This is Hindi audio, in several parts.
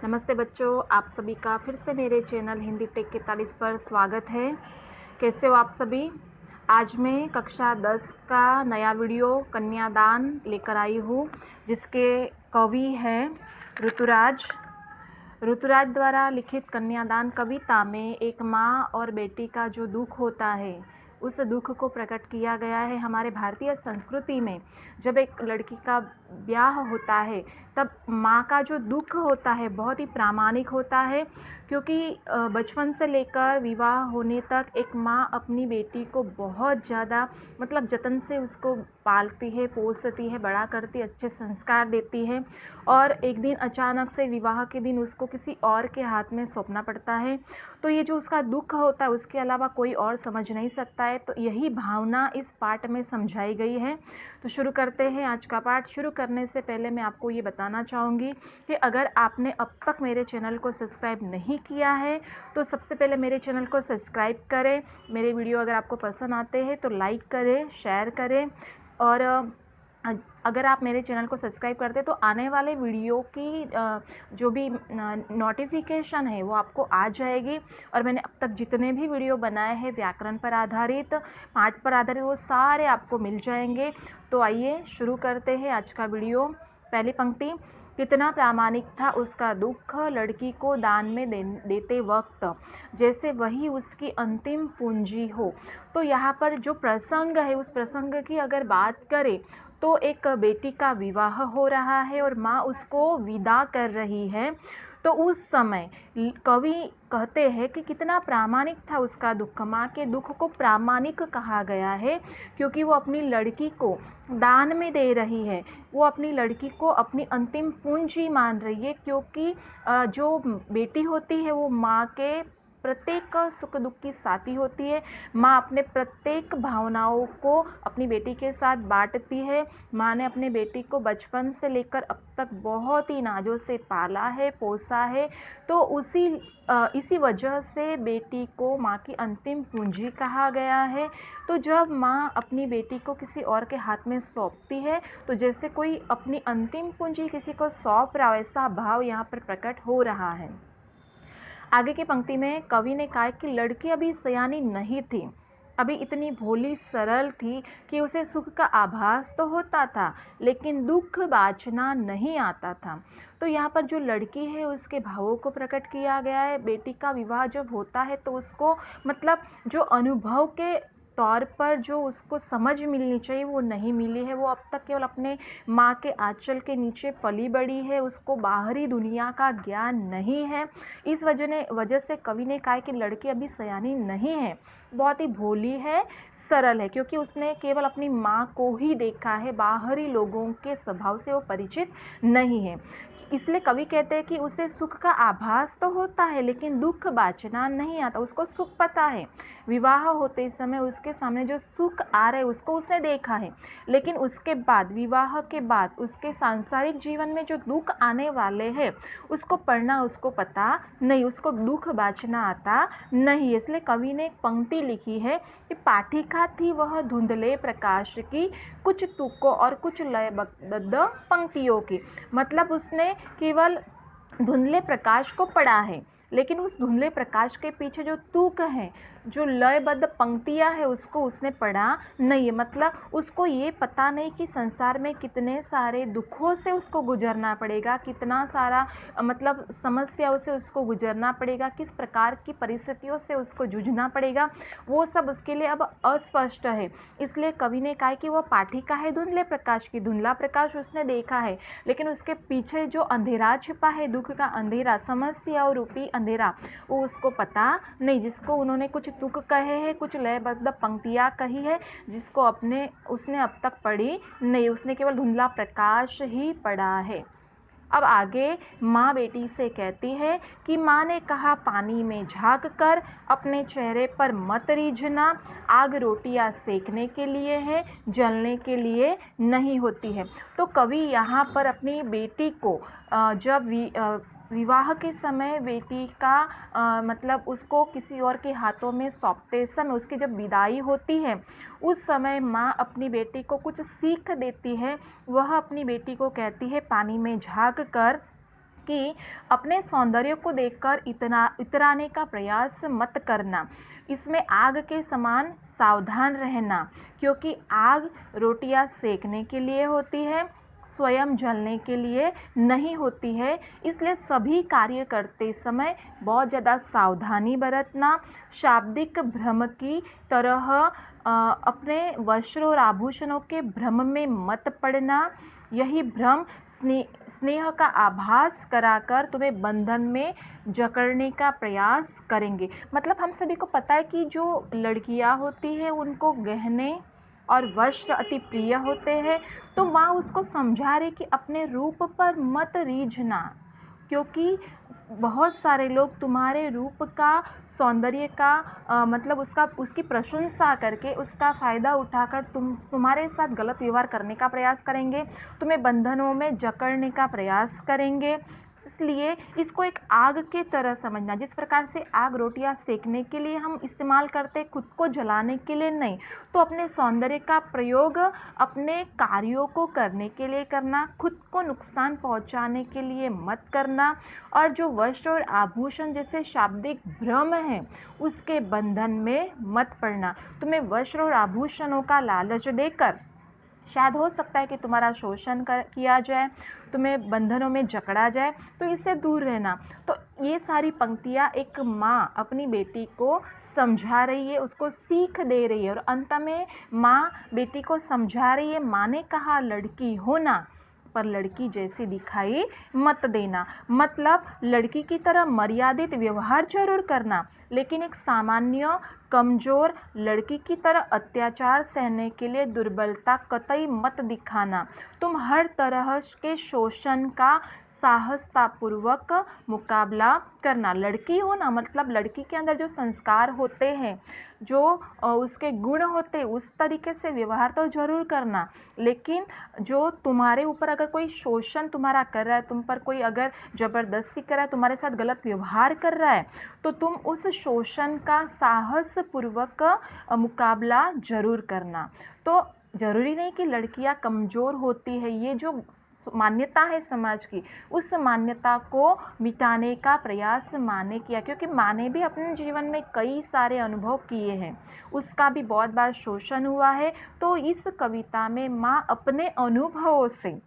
नमस्ते बच्चों, आप सभी का फिर से मेरे चैनल हिंदी टेक 41 पर स्वागत है। कैसे हो आप सभी? आज मैं कक्षा 10 का नया वीडियो कन्यादान लेकर आई हूँ, जिसके कवि हैं ऋतुराज। ऋतुराज द्वारा लिखित कन्यादान कविता में एक माँ और बेटी का जो दुख होता है, उस दुख को प्रकट किया गया है। हमारे भारतीय संस्कृति में जब एक लड़की का ब्याह होता है, तब माँ का जो दुख होता है बहुत ही प्रामाणिक होता है, क्योंकि बचपन से लेकर विवाह होने तक एक माँ अपनी बेटी को बहुत ज़्यादा जतन से उसको पालती है, पोसती है, बड़ा करती है, अच्छे संस्कार देती है, और एक दिन अचानक से विवाह के दिन उसको किसी और के हाथ में सौंपना पड़ता है। तो ये जो उसका दुख होता है, उसके अलावा कोई और समझ नहीं सकता है। तो यही भावना इस पाठ में समझाई गई है। तो शुरू करते हैं आज का पाठ। शुरू करने से पहले मैं आपको ये बताना चाहूँगी कि अगर आपने अब तक मेरे चैनल को सब्सक्राइब नहीं किया है, तो सबसे पहले मेरे चैनल को सब्सक्राइब करें। मेरे वीडियो अगर आपको पसंद आते हैं तो लाइक करें, शेयर करें, और अगर आप मेरे चैनल को सब्सक्राइब करते तो आने वाले वीडियो की जो भी नोटिफिकेशन है वो आपको आ जाएगी। और मैंने अब तक जितने भी वीडियो बनाए हैं व्याकरण पर आधारित, पाठ पर आधारित, वो सारे आपको मिल जाएंगे। तो आइए शुरू करते हैं आज का वीडियो। पहली पंक्ति, कितना प्रामाणिक था उसका दुख लड़की को दान में देते वक्त, जैसे वही उसकी अंतिम पूंजी हो। तो यहाँ पर जो प्रसंग है, उस प्रसंग की अगर बात करें तो एक बेटी का विवाह हो रहा है और माँ उसको विदा कर रही है। तो उस समय कवि कहते हैं कि कितना प्रामाणिक था उसका दुख। माँ के दुख को प्रामाणिक कहा गया है, क्योंकि वो अपनी लड़की को दान में दे रही है। वो अपनी लड़की को अपनी अंतिम पूंजी मान रही है, क्योंकि जो बेटी होती है वो माँ के प्रत्येक सुख दुख की साथी होती है। माँ अपने प्रत्येक भावनाओं को अपनी बेटी के साथ बांटती है। माँ ने अपने बेटी को बचपन से लेकर अब तक बहुत ही नाजों से पाला है, पोसा है। तो इसी वजह से बेटी को माँ की अंतिम पूंजी कहा गया है। तो जब माँ अपनी बेटी को किसी और के हाथ में सौंपती है, तो जैसे कोई अपनी अंतिम पूंजी किसी को सौंप रहा, ऐसा भाव यहाँ पर प्रकट हो रहा है। आगे की पंक्ति में कवि ने कहा कि लड़की अभी सयानी नहीं थी, अभी इतनी भोली सरल थी कि उसे सुख का आभास तो होता था, लेकिन दुख बाँचना नहीं आता था। तो यहाँ पर जो लड़की है उसके भावों को प्रकट किया गया है। बेटी का विवाह जब होता है तो उसको जो अनुभव के तौर पर जो उसको समझ मिलनी चाहिए वो नहीं मिली है। वो अब तक केवल अपने माँ के आंचल के नीचे पली बड़ी है, उसको बाहरी दुनिया का ज्ञान नहीं है। इस वजह से कवि ने कहा कि लड़की अभी सयानी नहीं है, बहुत ही भोली है, सरल है, क्योंकि उसने केवल अपनी माँ को ही देखा है, बाहरी लोगों के स्वभाव से वो परिचित नहीं है। इसलिए कवि कहते हैं कि उसे सुख का आभास तो होता है, लेकिन दुख बाँचना नहीं आता। उसको सुख पता है, विवाह होते समय उसके सामने जो सुख आ रहे उसको उसने देखा है, लेकिन उसके बाद, विवाह के बाद उसके सांसारिक जीवन में जो दुख आने वाले हैं उसको पढ़ना उसको पता नहीं, उसको दुख बाँचना आता नहीं। इसलिए कवि ने एक पंक्ति लिखी है कि पाठिका थी वह धुंधले प्रकाश की, कुछ तुकों और कुछ लयबद्ध पंक्तियों की। उसने केवल धुंधले प्रकाश को पढ़ा है, लेकिन उस धुंधले प्रकाश के पीछे जो तुक है, जो लयबद्ध पंक्तियां है, उसको उसने पढ़ा नहीं है। उसको ये पता नहीं कि संसार में कितने सारे दुखों से उसको गुजरना पड़ेगा, कितना सारा समस्याओं से उसको गुजरना पड़ेगा, किस प्रकार की परिस्थितियों से उसको जूझना पड़ेगा, वो सब उसके लिए अब अस्पष्ट है। इसलिए कवि ने कहा कि वो पाठिका है धुंधले प्रकाश की, धुंधला प्रकाश उसने देखा है, लेकिन उसके पीछे जो अंधेरा छिपा है, दुख का अंधेरा, समस्या रूपी अंधेरा, वो उसको पता नहीं। जिसको उन्होंने कुछ तुक कहे हैं, कुछ लयबद्ध पंक्तियां कही है, जिसको उसने अब तक पढ़ी नहीं, उसने केवल धुंधला प्रकाश ही पढ़ा है। अब आगे माँ बेटी से कहती है कि माँ ने कहा पानी में झाँक कर अपने चेहरे पर मत रीझना, आग रोटियाँ सेकने के लिए है, जलने के लिए नहीं होती है। तो कवि यहाँ पर अपनी बेटी को जब विवाह के समय बेटी का उसको किसी और के हाथों में सौंपते समय, उसकी जब विदाई होती है, उस समय माँ अपनी बेटी को कुछ सीख देती है। वह अपनी बेटी को कहती है पानी में झाँक कर कि अपने सौंदर्य को देखकर इतराने का प्रयास मत करना। इसमें आग के समान सावधान रहना, क्योंकि आग रोटियां सेकने के लिए होती है, स्वयं जलने के लिए नहीं होती है। इसलिए सभी कार्य करते समय बहुत ज़्यादा सावधानी बरतना, शाब्दिक भ्रम की तरह अपने वस्त्र और आभूषणों के भ्रम में मत पड़ना। यही भ्रम स्नेह का आभास कराकर तुम्हें बंधन में जकड़ने का प्रयास करेंगे। मतलब हम सभी को पता है कि जो लड़कियां होती हैं उनको गहने और वस्त्र अति प्रिय होते हैं, तो माँ उसको समझा रही कि अपने रूप पर मत रीझना, क्योंकि बहुत सारे लोग तुम्हारे रूप का, सौंदर्य का मतलब उसकी प्रशंसा करके उसका फ़ायदा उठाकर तुम्हारे साथ गलत व्यवहार करने का प्रयास करेंगे, तुम्हें बंधनों में जकड़ने का प्रयास करेंगे। इसलिए इसको एक आग के तरह समझना। जिस प्रकार से आग रोटियां सेकने के लिए हम इस्तेमाल करते, खुद को जलाने के लिए नहीं, तो अपने सौंदर्य का प्रयोग अपने कार्यों को करने के लिए करना, खुद को नुकसान पहुंचाने के लिए मत करना। और जो वस्त्र और आभूषण जैसे शाब्दिक भ्रम है उसके बंधन में मत पड़ना। तुम्हें वस्त्र और आभूषणों का लालच देकर शायद हो सकता है कि तुम्हारा शोषण किया जाए, तुम्हें बंधनों में जकड़ा जाए, तो इससे दूर रहना। तो ये सारी पंक्तियाँ एक माँ अपनी बेटी को समझा रही है, उसको सीख दे रही है, और अंत में माँ बेटी को समझा रही है, माँ ने कहा लड़की होना पर लड़की जैसी दिखाई मत देना। मतलब लड़की की तरह मर्यादित व्यवहार जरूर करना, लेकिन एक सामान्य कमजोर लड़की की तरह अत्याचार सहने के लिए दुर्बलता कतई मत दिखाना। तुम हर तरह के शोषण का साहसतापूर्वक मुकाबला करना। लड़की हो ना, मतलब लड़की के अंदर जो संस्कार होते हैं, जो उसके गुण होते हैं, उस तरीके से व्यवहार तो जरूर करना, लेकिन जो तुम्हारे ऊपर अगर कोई शोषण तुम्हारा कर रहा है, तुम पर कोई अगर जबरदस्ती कर रहा है, तुम्हारे साथ गलत व्यवहार कर रहा है, तो तुम उस शोषण का साहस पूर्वक मुकाबला जरूर करना। तो जरूरी नहीं कि लड़कियां कमजोर होती है, ये जो मान्यता है समाज की, उस मान्यता को मिटाने का प्रयास माँ ने किया, क्योंकि माँ ने भी अपने जीवन में कई सारे अनुभव किए हैं, उसका भी बहुत बार शोषण हुआ है। तो इस कविता में माँ अपने अनुभवों से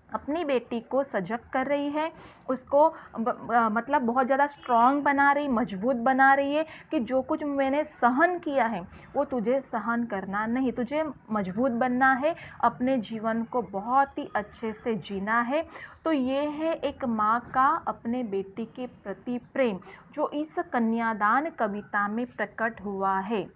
अपनी बेटी को सजग कर रही है, उसको मतलब बहुत ज़्यादा स्ट्रांग बना रही, मजबूत बना रही है कि जो कुछ मैंने सहन किया है वो तुझे सहन करना नहीं, तुझे मजबूत बनना है, अपने जीवन को बहुत ही अच्छे से जीना है। तो ये है एक माँ का अपने बेटी के प्रति प्रेम, जो इस कन्यादान कविता में प्रकट हुआ है।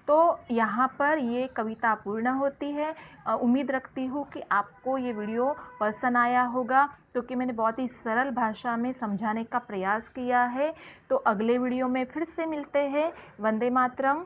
तो यहाँ पर ये कविता पूर्ण होती है। उम्मीद रखती हूँ कि आपको ये वीडियो पसंद आया होगा, क्योंकि मैंने बहुत ही सरल भाषा में समझाने का प्रयास किया है। तो अगले वीडियो में फिर से मिलते हैं। वंदे मातरम।